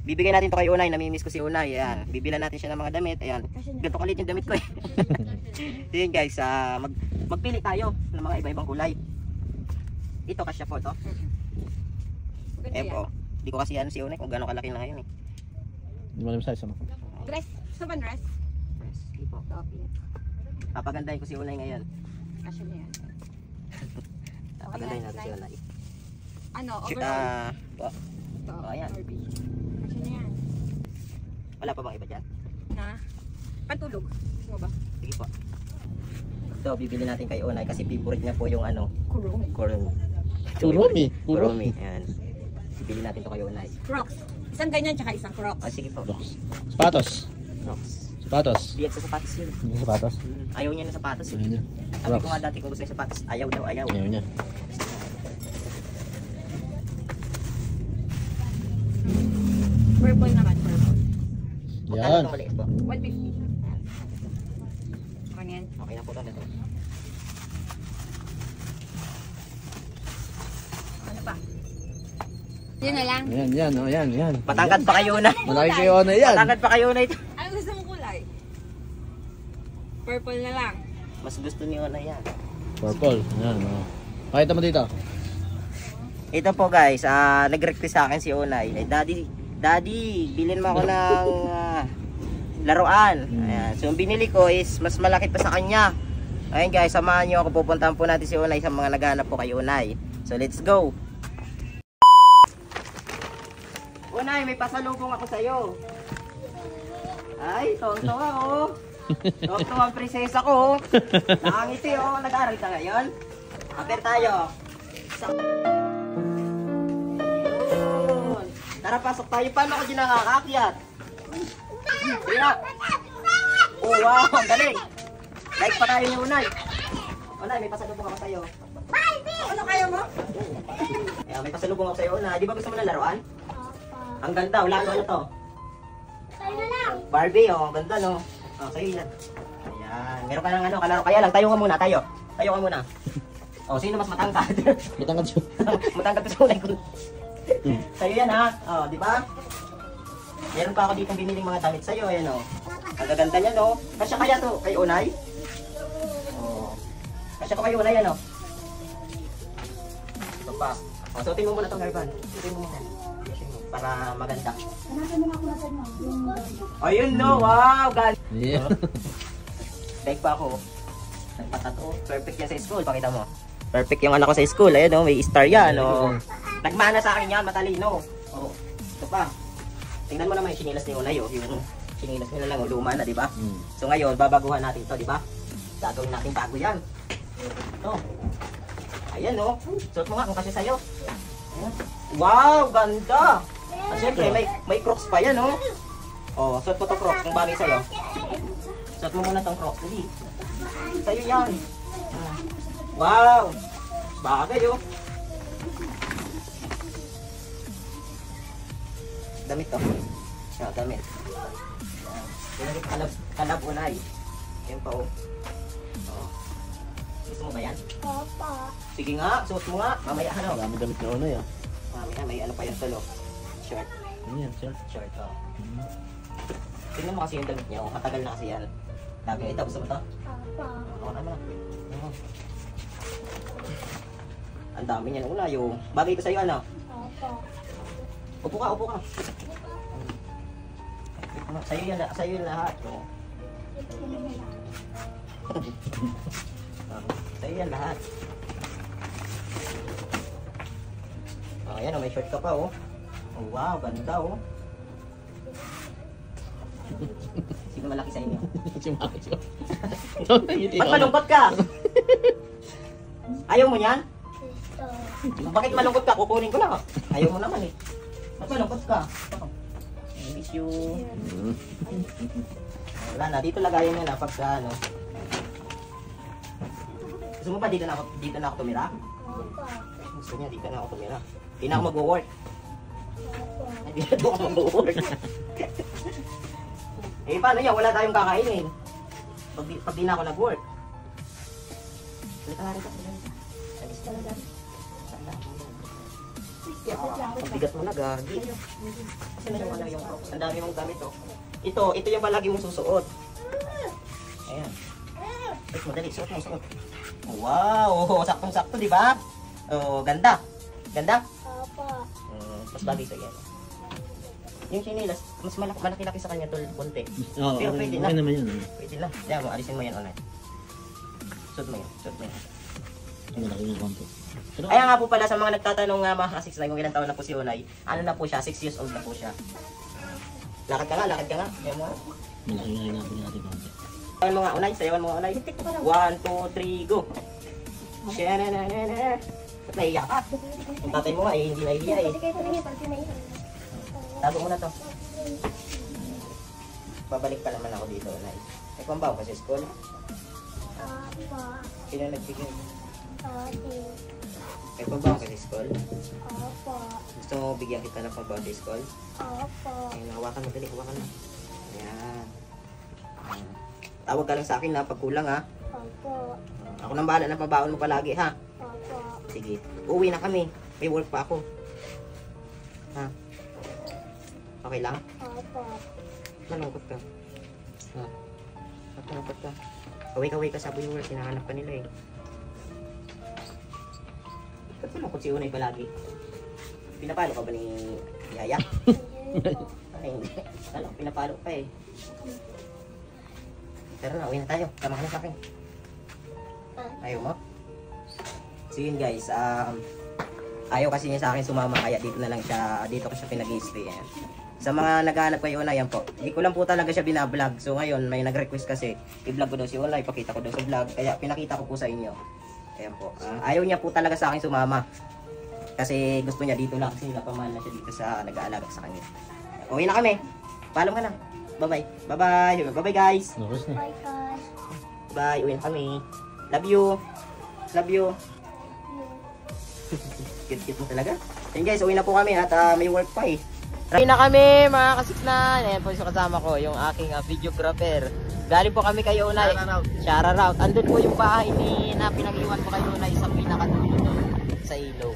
bibigay natin to kay Unay. Namimiss ko si Unay. Ayan. Bibilan natin siya ng mga damit. Ayan. Ganito kalit yung damit ko eh. Ayan guys, magpili tayo ng mga iba-ibang kulay. Ito kasya po to. Eh po. Hindi ko kasi ano si Unay kung gaano kalaki na ngayon eh. Hindi mo alam size ano? Dress. Gusto ba dress? Sige po. Papagandahin ko si Unay ngayon. Kasya na yan. Papagandahin natin si Unay. Ano? Po. Ito. Oh, ayan. Kasya na yan. Wala pa bang iba dyan? Na? Pantulog. Gusto mo ba? Sige po. Ito, bibili natin kay Unay kasi favorite niya po yung ano. Kurong. Kuromi. Kuromi. Ayan. Bibili natin to kay Unay. Crocs. Isang ganyan tsaka isang crocs. Sige po. Sapatos. Sapatos. Diyan sa sapatos yun. Hindi sapatos. Ayaw niya ng sapatos eh. Ayaw niya. Sabi ko nga dati kung gusto niya sapatos, ayaw daw, ayaw. Ayaw niya. Purple naman, purple. Magkano Yan. itong maliit po? 150. Ganyan. Okay na po ito. Ano pa? Yun na lang. Yan. Oh, yan. Patangkad pa kayo na. Malaki kayo na yan. Patangkad pa kayo na ito. Ano gusto mong kulay? Purple na lang. Mas gusto niyo na yan. Purple. Yan. Oh. Pakita mo dito. Ito po guys, nag-request sa akin si Unay. Daddy, bilhin mo ako ng laruan. Ayan. So yung binili ko is mas malaki pa sa kanya. Ayun guys, samahan nyo ako. Pupuntahan po natin si Unay sa mga naghahanap po kay Unay. So let's go. Unay, may pasalubong ako sa'yo. Ay, tuwang-tuwa oh. Tuwang-tuwa ang prinsesa ko oh. Nakangiti oh. Nag-aaral ka ngayon? Kapir tayo. Tara, pasok tayo. Paano ko din nakakakyat? Kaya. Oh, wow. Ang galing. Like pa tayo ni Unay. Unay, may pasalubong ako sa'yo. Ano kaya mo? Ayan, may pasalubong ako sa'yo, Unay. Di ba gusto mo ng laruan? Ang ganda. Wala ano to? Barbie, oh. Ang ganda, no? Oh, sa'yo yan. Ayan. Meron ka ng ano, kalaro. Kaya lang, tayo ka muna. Tayo ka muna. Oh, sino mas matangkad? Matangkad siya. Matangkad sa Unay ko. Sa'yo yan ha, oh, di ba? Meron pa ako dito biniling mga damit sa'yo, ayan o. Ang gaganda niya no. Kasya kaya to kay Unay? Oh. Kasya ko kay Unay ano? Ito pa. Oh, suotin mo muna itong hairband. Suotin mo muna. Para maganda. Ayun no, wow! Yeah. Like pa ako. Nagpatato. Perfect yan sa school, pakita mo. Perfect yung anak ko sa school, ayan o. May star yan o. Nagmana sa akin yan, matalino. Oh, ito pa. Tingnan mo naman yung sinilas ni Unay, oh. Yung sinilas nila lang, luma na, di ba? So ngayon, babaguhan natin ito, di ba? Gagawin natin bago yan. Ito. Ayan, oh. Suot mo nga kung kasi sa'yo. Ayan. Wow, ganda! At syempre, may crocs pa yan, oh. Oh, suot mo to crocs kung bagay sa'yo. Suot mo muna tong crocs. Hindi. Sa'yo yan. Wow! Bagay, oh. Damit to. Yeah, damit. Kalab Unay. Yan pa oh. Oh. Gusto mo ba yan? Papa. Sige nga, suot mo nga. Mamaya ano. Dami damit na Unay ah. Mamaya may ano pa yan tulo. Short. Ano yan, sir? Short oh. Tingnan mo kasi yung damit niya. Oh. Matagal na kasi yan. Sabi ito, gusto mo to? Papa. Oo naman. Ang dami niyan Unay yung bagay ko sa'yo ano? Papa. Upo ka. Sa'yo yan lahat. Oh. Sa'yo yan lahat. Oh, ayan, oh, may short ka pa, oh. Oh, wow, ganda, oh. Sino malaki sa inyo? Si Maki siya. Ba't malungkot ka? Ayaw mo yan? Bakit malungkot ka? Kukunin ko lang, oh. Ayaw mo naman, eh. Ba't malungkot ka? I miss you. Wala na, dito lagayan nyo na pagka ano. Gusto mo ba dito na ako tumira? Gusto niya dito na ako tumira. Hindi na ako mag-work. Hindi na ako mag-work. Eh paano yan? Wala tayong kakainin. Pag di na ako nag-work. Halika nga rin ka. Alis ka na dyan. Ang bigat mo na, gagi. Kasi na yung ano yung Ang dami mong damit, oh. Ito yung palagi mong susuot. Ayan. Ito, madali. Suot mo, suot. Wow! Saktong-sakto, di ba? Oh, ganda. Ganda? Opo. Mas bagay sa yan. Yung chinilas, mas malaki-laki sa kanya tol, konti. Oo, Pero pwede na. okay naman yun. Pwede na. Kaya mo, alisin mo yan online. Suot mo yan. Malaki yung konti. Pero, Kaya nga po pala sa mga nagtatanong nga mga ka-6 kung ilang taon na po si Unay, ano na po siya, 6 years old na po siya. Lakad ka nga. Kaya mo. malaki nga yung natin natin konti. Sayawan mo nga Unay, sayawan mo nga Unay. 1, 2, 3, go! Shananana. Ba't naiiyak ka? Yung tatay mo nga eh, hindi naiiyak eh. Tago mo na to. Babalik pa naman ako dito, Unay. May pambaw ka sa school? Opo. Sino nagbigay? Ate. May pambaw ka sa school? Opo. Gusto mo bigyan kita ng pambaw sa school? Opo. Ayun, hawakan mo, dali, hawakan mo. Ayan. Tawag ka lang sa akin ha, pag kulang ha. Opo. Ako nang bahala ng pabaon mo palagi ha. Opo. Sige, uuwi na kami. May work pa ako. Ha? Okay lang? Opo. Malungkot ka. Ha? Malungkot ka. Kaway ka sa work, hinahanap ka nila eh. Ba't malungkot si Unay palagi? Pinapalo ka ba ni Yaya? Ay, hindi. Alam, pinapalo pa eh. Pero na, uwi na tayo. Tama ka na sa akin. Ayaw mo? So yun guys, ayaw kasi niya sa akin sumama kaya dito na lang siya, dito ko siya pinag-i-stay. Sa mga naghahanap kay Unay, yan po. Hindi ko lang po talaga siya binablog. So ngayon, may nag-request kasi, i-vlog ko daw si Unay, pakita ko daw sa vlog. Kaya pinakita ko po sa inyo. Ayan po. Ayaw niya po talaga sa akin sumama. Kasi gusto niya dito lang kasi napamahal na siya dito sa nag-aalaga sa kanya. Uwi na kami. Paalam ka na. Bye-bye. Bye-bye. Bye-bye guys. Nakos na. Bye, guys. Bye. Uwi na kami. Love you. Love you. Cute-cute mo talaga. Ayun guys, uwi na po kami at may work pa eh. Uwi na kami mga ka-6 Ayan po yung kasama ko, yung aking videographer. Galing po kami kay Unay. Shara route. Andun po yung bahay na pinag-iwan ko kay Unay sa pinakadulo doon sa ilaw.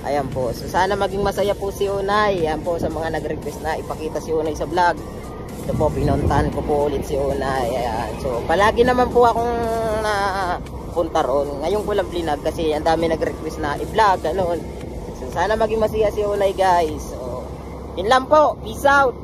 Ayan po. So sana maging masaya po si Unay. Ayan po sa mga nag-request na ipakita si Unay sa vlog. Ito po, pinuntahan ko po ulit si Unay. Ayan. So palagi naman po akong punta ron. Ngayon ko lang blinag kasi ang dami nag-request na i-vlog. Ganun. So sana maging masaya si Unay guys. So yun lang po. Peace out.